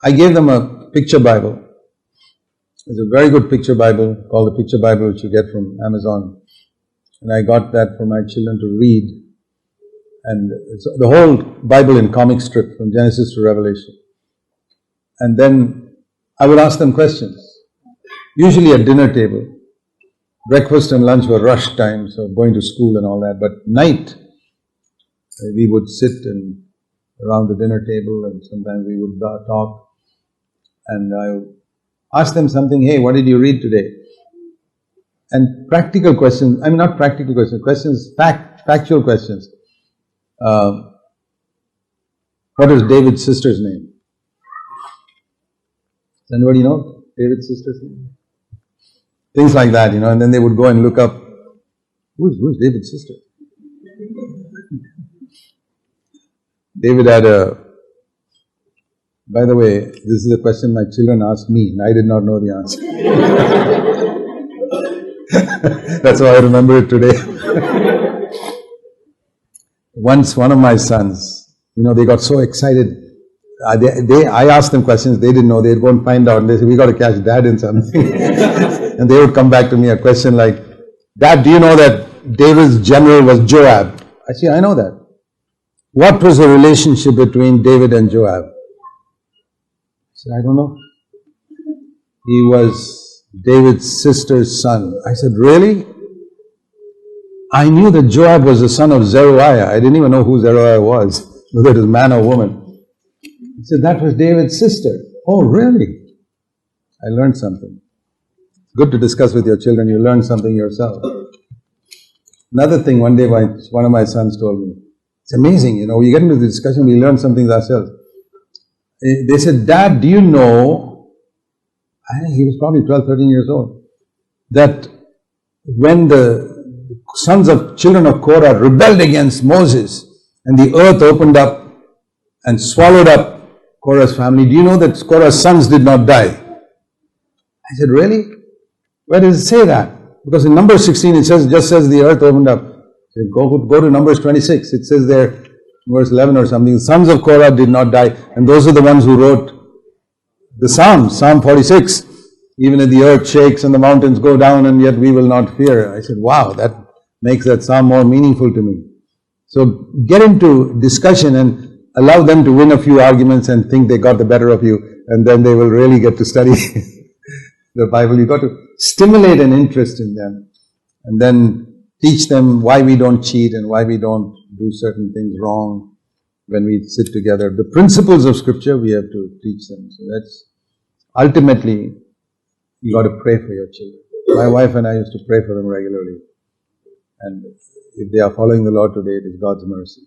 I gave them a picture Bible. There's a very good picture Bible called the Picture Bible, which you get from Amazon. And I got that for my children to read. And it's the whole Bible in comic strip from Genesis to Revelation. And then I would ask them questions. Usually at dinner table. Breakfast and lunch were rush time, so going to school and all that. But night, we would sit around the dinner table, and sometimes we would talk. And I would ask them something, hey, what did you read today? And practical questions, I mean not practical questions, factual questions. What is David's sister's name? Does anybody know David's sister's name? Things like that, and then they would go and look up, who's David's sister? David had by the way, this is a question my children asked me, and I did not know the answer. That's why I remember it today. Once one of my sons, they got so excited. I asked them questions they didn't know. They'd go and find out, and they said, we got to catch Dad in something. And they would come back to me a question like, Dad, do you know that David's general was Joab? I said, I know that. What was the relationship between David and Joab? I said, I don't know. He was David's sister's son. I said, really? I knew that Joab was the son of Zeruiah. I didn't even know who Zeruiah was, whether it was man or woman. He said, that was David's sister. Oh, really? I learned something. Good to discuss with your children. You learn something yourself. Another thing, one day one of my sons told me, it's amazing, we get into the discussion, we learn something ourselves. They said, Dad, do you know, he was probably 12, 13 years old, that when the children of Korah rebelled against Moses and the earth opened up and swallowed up Korah's family, do you know that Korah's sons did not die? I said, really? Where does it say that? Because in Numbers 16 it just says the earth opened up. Go to Numbers 26. It says there, verse 11 or something, the sons of Korah did not die. And those are the ones who wrote the Psalms, Psalm 46. Even if the earth shakes and the mountains go down, and yet we will not fear. I said, wow, that makes that psalm more meaningful to me. So get into discussion and allow them to win a few arguments and think they got the better of you, and then they will really get to study the Bible. You've got to stimulate an interest in them, and then teach them why we don't cheat and why we don't do certain things wrong when we sit together. The principles of Scripture we have to teach them. So that's ultimately, you got to pray for your children. My wife and I used to pray for them regularly. And if they are following the Lord today, it is God's mercy.